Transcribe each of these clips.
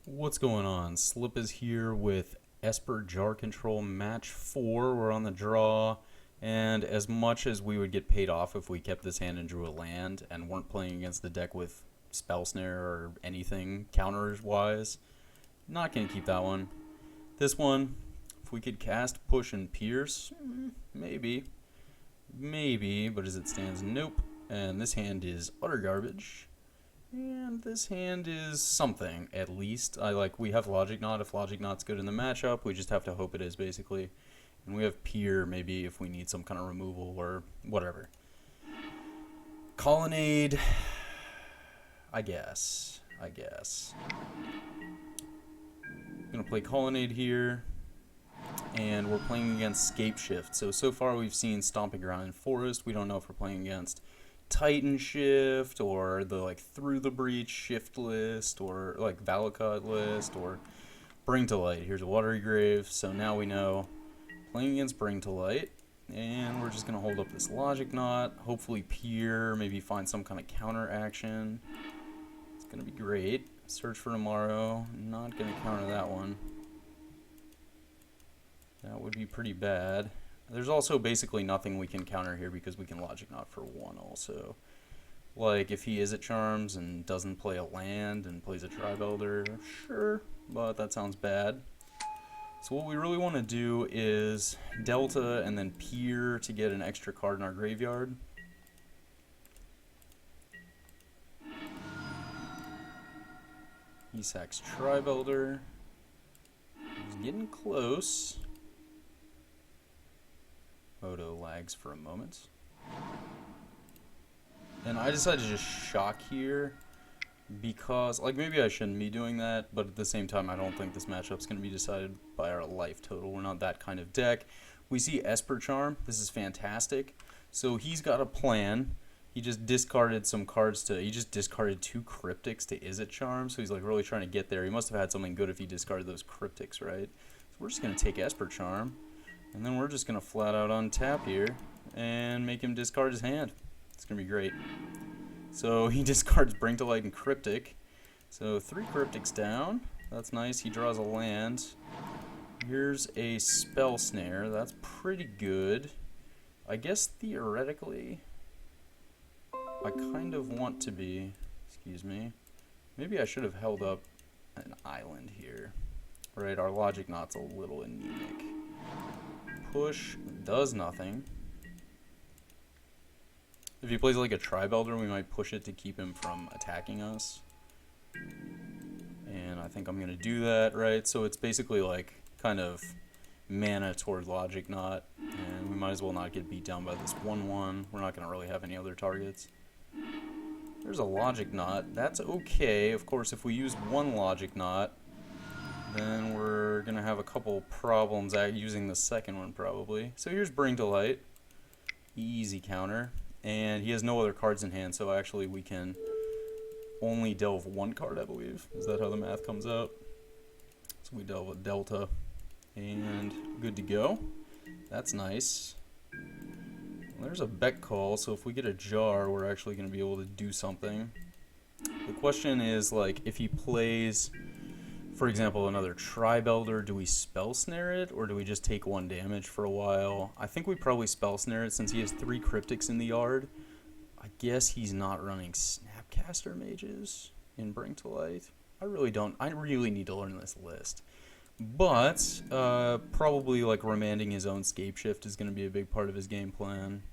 What's going on? Slip is here with Esper Jar Control Match 4. We're on the draw, and as much as we would get paid off if we kept this hand and drew a land and weren't playing against the deck with Spell Snare or anything counters-wise, not going to keep that one. This one, if we could cast, push, and pierce, maybe. Maybe, but as it stands, nope. And this hand is utter garbage. And this hand is something, at least. We have Logic Knot. If Logic Knot's good in the matchup, we just have to hope it is, basically. And we have Pier, maybe, if we need some kind of removal or whatever. Colonnade, I guess. I'm gonna play Colonnade here. And we're playing against Scapeshift. So far we've seen Stomping Ground and Forest. We don't know if we're playing against Titan Shift or the Through the Breach Shift list or Valakut list or Bring to Light. Here's a Watery Grave, so now we know playing against Bring to Light, and we're just gonna hold up this Logic Knot, hopefully Pier, maybe find some kind of counter action. It's gonna be great. Search for Tomorrow, not gonna counter that one. That would be pretty bad. There's also basically nothing we can counter here because we can Logic Knot for one also. Like, if he is at Charms and doesn't play a land and plays a Tribe Elder, sure, but that sounds bad. So what we really want to do is Delta and then Pier to get an extra card in our graveyard. He sacks Tribe Elder. He's getting close. Moto lags for a moment. And I decided to just shock here because, maybe I shouldn't be doing that, but at the same time, I don't think this matchup's going to be decided by our life total. We're not that kind of deck. We see Esper Charm. This is fantastic. So he's got a plan. He just discarded some cards he just discarded 2 Cryptics to Izzet Charm, so he's really trying to get there. He must have had something good if he discarded those Cryptics, right? So we're just going to take Esper Charm. And then we're just going to flat out untap here and make him discard his hand. It's going to be great. So he discards Bring to Light and Cryptic. So 3 Cryptics down. That's nice. He draws a land. Here's a Spell Snare. That's pretty good. I guess theoretically, I kind of want to be... Excuse me. Maybe I should have held up an island here. Right, our Logic Knot's a little anemic. Push does nothing. If he plays a Tribe Elder, we might push it to keep him from attacking us. And I think I'm going to do that, right? So it's basically kind of mana toward Logic Knot. And we might as well not get beat down by this 1-1. We're not going to really have any other targets. There's a Logic Knot. That's okay. Of course, if we use one Logic Knot, then we're going to have a couple problems using the second one, probably. So here's Bring to Light. Easy counter. And he has no other cards in hand, so actually we can only delve 1 card, I believe. Is that how the math comes out? So we delve a Delta. And good to go. That's nice. Well, there's a Beck Call, so if we get a Jar, we're actually going to be able to do something. The question is, if he plays... For example, another Tribe Elder, do we Spell Snare it, or do we just take 1 damage for a while? I think we probably Spell Snare it since he has 3 Cryptics in the yard. I guess he's not running Snapcaster Mages in Bring to Light. I really need to learn this list. But, probably, remanding his own Scapeshift is going to be a big part of his game plan.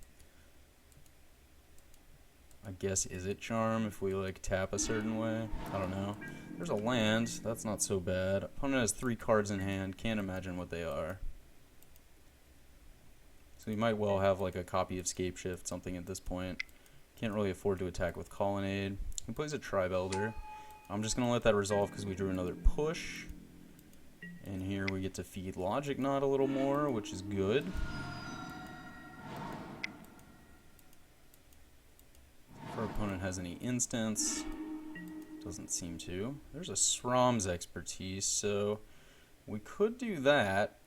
I guess Izzet Charm if we, tap a certain way. I don't know. There's a land. That's not so bad. Opponent has 3 cards in hand. Can't imagine what they are. So he might well have, a copy of Scapeshift, something at this point. Can't really afford to attack with Colonnade. He plays a Tribe Elder. I'm just going to let that resolve because we drew another push. And here we get to feed Logic Knot a little more, which is good. If our opponent has any instants... Doesn't seem to. There's a Srom's Expertise, so we could do that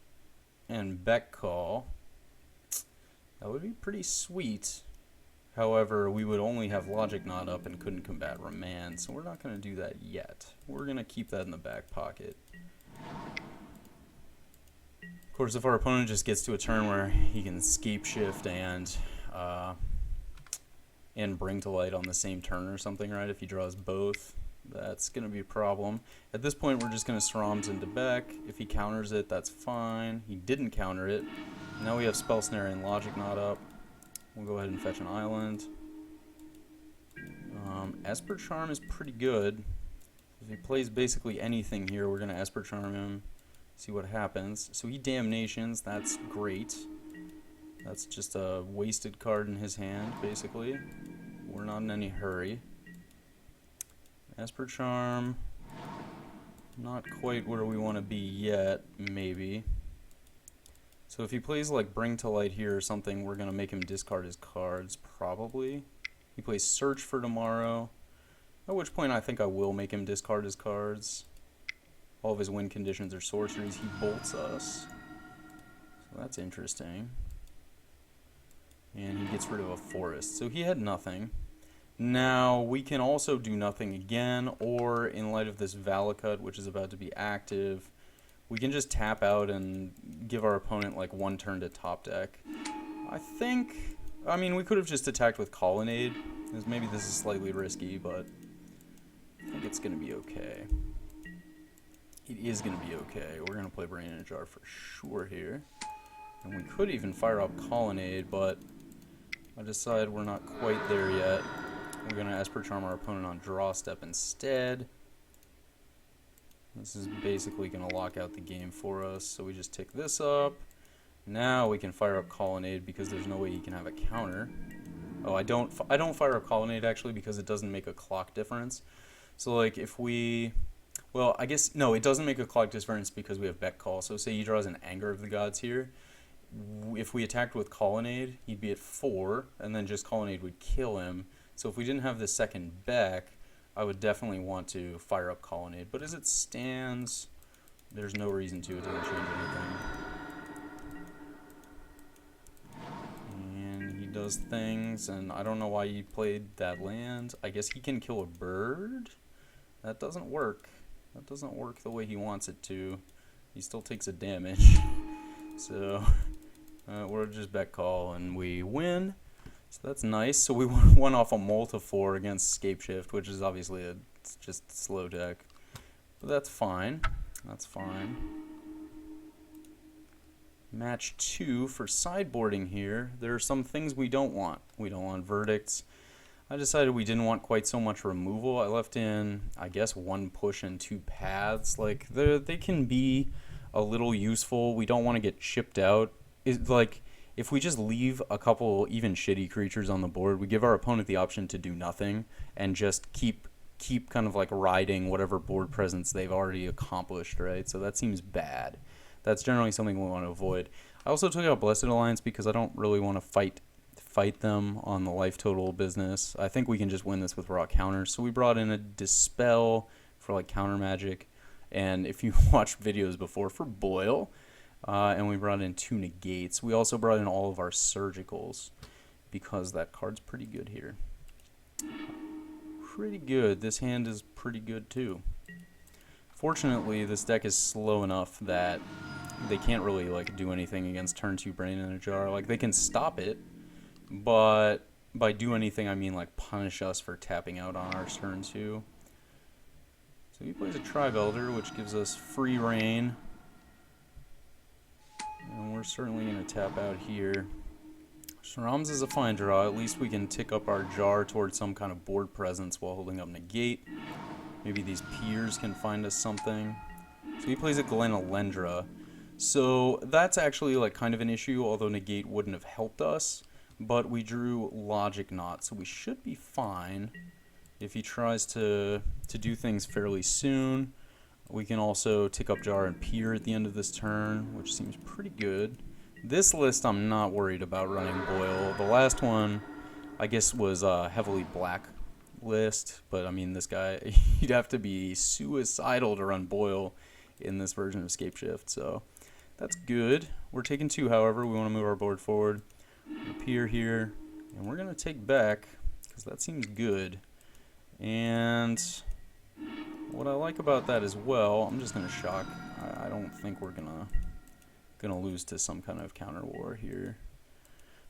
and Beck Call. That would be pretty sweet. However, we would only have Logic Knot up and couldn't combat Remand, so we're not going to do that yet. We're going to keep that in the back pocket. Of course, if our opponent just gets to a turn where he can Scapeshift and Bring to Light on the same turn or something, right? If he draws both, that's going to be a problem. At this point, we're just going to Srams into back. If he counters it, that's fine. He didn't counter it. Now we have Spell Snare and Logic Knot up. We'll go ahead and fetch an island. Esper Charm is pretty good. If he plays basically anything here, we're going to Esper Charm him, see what happens. So he Damnations, that's great. That's just a wasted card in his hand, basically. We're not in any hurry. Esper Charm, not quite where we want to be yet, maybe. So if he plays like Bring to Light here or something, we're going to make him discard his cards, probably. He plays Search for tomorrow, at which point I think I will make him discard his cards. All of his win conditions are sorceries. He bolts us. So that's interesting. And he gets rid of a forest. So he had nothing. Now, we can also do nothing again, or in light of this Valakut, which is about to be active, we can just tap out and give our opponent like one turn to top deck. I mean, we could have just attacked with Colonnade. Maybe this is slightly risky, but I think it's going to be okay. It is going to be okay. We're going to play Brain in a Jar for sure here. And we could even fire up Colonnade, but I decide we're not quite there yet. We're going to Esper Charm our opponent on draw step instead. This is basically going to lock out the game for us, so we just tick this up. Now we can fire up Colonnade because there's no way he can have a counter. Oh, I don't fire up Colonnade actually because it doesn't make a clock difference. So like if we, well, I guess no, it doesn't make a clock difference because we have Beck Call. So say he draws an Anger of the Gods here. If we attacked with Colonnade, he'd be at 4, and then just Colonnade would kill him. So if we didn't have the second Beck, I would definitely want to fire up Colonnade. But as it stands, there's no reason to. It doesn't change anything. And he does things, and I don't know why he played that land. I guess he can kill a bird? That doesn't work. That doesn't work the way he wants it to. He still takes a damage. So we're just Beck Call, and we win. So that's nice. So we won off a Multifor against Scapeshift, which is obviously it's just slow deck. But that's fine. That's fine. Match 2 for sideboarding here. There are some things we don't want. We don't want verdicts. I decided we didn't want quite so much removal. I left in, I guess, 1 push and 2 paths. Like, they can be a little useful. We don't want to get chipped out. Like, if we just leave a couple even shitty creatures on the board, we give our opponent the option to do nothing and just keep kind of like riding whatever board presence they've already accomplished, right? So that seems bad. That's generally something we want to avoid. I also took out Blessed Alliance because I don't really want to fight them on the life total business. I think we can just win this with raw counters. So we brought in a Dispel for like counter magic, and if you watched videos before, for Boil. And we brought in 2 negates. We also brought in all of our surgicals because that card's pretty good here. Pretty good. This hand is pretty good too. Fortunately, this deck is slow enough that they can't really like do anything against turn 2 Brain in a Jar. Like they can stop it, but by do anything I mean like punish us for tapping out on our turn 2. So he plays a Tribe Elder, which gives us free reign. And we're certainly going to tap out here. Srams is a fine draw. At least we can tick up our jar towards some kind of board presence while holding up negate. Maybe these peers can find us something. So he plays a Glenalendra. So that's actually like kind of an issue, although negate wouldn't have helped us. But we drew Logic Knot, so we should be fine if he tries to do things fairly soon. We can also tick up Jar and Peer at the end of this turn, which seems pretty good. This list I'm not worried about running Boil. The last one, I guess, was a heavily black list, but I mean, this guy, you'd have to be suicidal to run Boil in this version of Scapeshift, so that's good. We're taking 2, however. We want to move our board forward. Peer here. And we're going to take back, because that seems good. And what I like about that as well, I'm just going to shock. I don't think we're gonna lose to some kind of counter war here.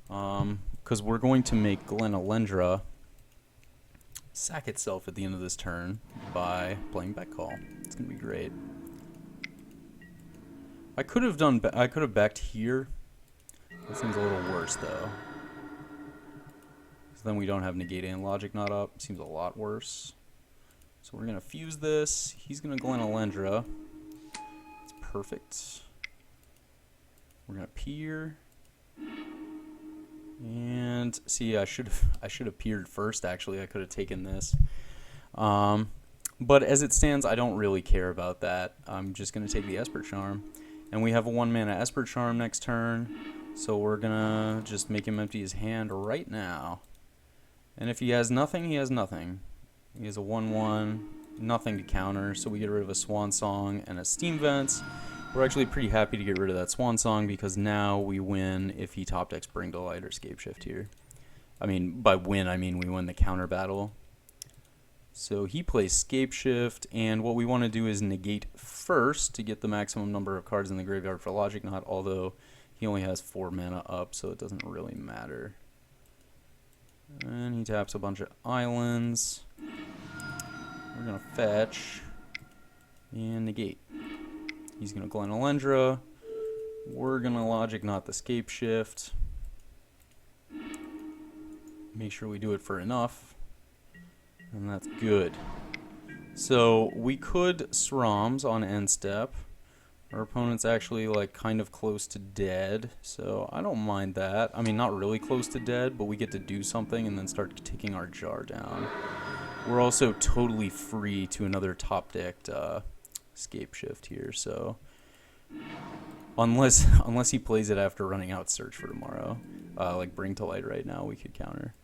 Because we're going to make Glenalendra sack itself at the end of this turn by playing bet call. It's going to be great. I could have backed here. That seems a little worse though. So then we don't have negate and logic not up. Seems a lot worse. So we're gonna fuse this. He's gonna Glenalendra. It's perfect. We're gonna peer. And see, I should have peered first. Actually, I could have taken this. But as it stands, I don't really care about that. I'm just gonna take the Esper Charm, and we have a 1-mana Esper Charm next turn. So we're gonna just make him empty his hand right now. And if he has nothing, he has nothing. He has a 1/1, nothing to counter, so we get rid of a Swan Song and a Steam Vents. We're actually pretty happy to get rid of that Swan Song because now we win if he top decks Bring to Light or Scapeshift here. I mean, by win, I mean we win the counter battle. So he plays Scapeshift, and what we want to do is negate first to get the maximum number of cards in the graveyard for Logic Knot, although he only has 4 mana up, so it doesn't really matter. And he taps a bunch of islands. We're going to fetch and negate. He's going to Glenalendra. We're going to Logic Knot the Scapeshift. Make sure we do it for enough. And that's good. So we could Srams on end step. Our opponent's actually like kind of close to dead, so I don't mind that. I mean, not really close to dead, but we get to do something and then start taking our jar down. We're also totally free to another top-decked Scapeshift here, so unless he plays it after running out Search for Tomorrow, like Bring to Light right now, we could counter.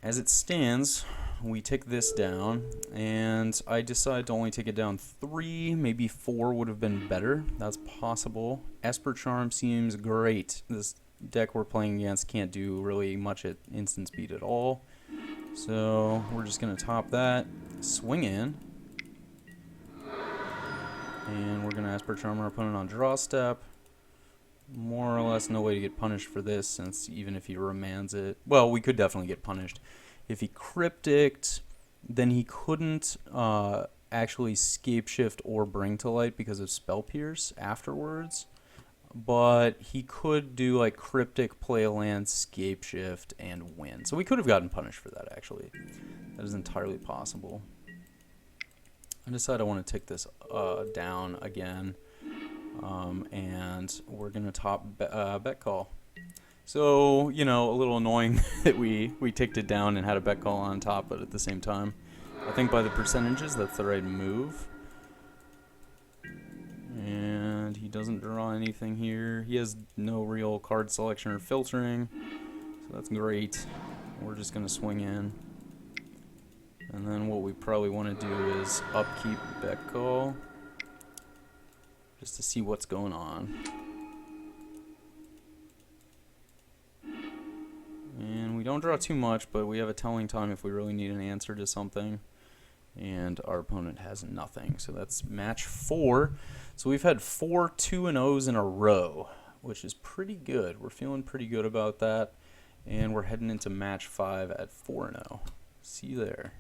As it stands, we take this down, and I decide to only take it down 3, maybe 4 would have been better. That's possible. Esper Charm seems great. This deck we're playing against can't do really much at instant speed at all. So we're just going to top that, swing in, and we're going to Esper Charm our opponent on draw step. More or less no way to get punished for this, since even if he remands it, well, we could definitely get punished. If he crypticked, then he couldn't actually Scapeshift or Bring to Light because of Spell Pierce afterwards, but he could do like Cryptic, play a land, Scapeshift, and win. So we could have gotten punished for that, actually. That is entirely possible. I decide I want to take this down again. And we're going to top bet call. So, you know, a little annoying that we ticked it down and had a bet call on top, but at the same time, I think by the percentages, that's the right move. And he doesn't draw anything here. He has no real card selection or filtering, so that's great. We're just going to swing in. And then what we probably want to do is upkeep bet call, just to see what's going on. And we don't draw too much, but we have a telling time if we really need an answer to something. And our opponent has nothing. So that's match 4. So we've had 4 2-0s in a row, which is pretty good. We're feeling pretty good about that. And we're heading into match 5 at 4-0. See you there.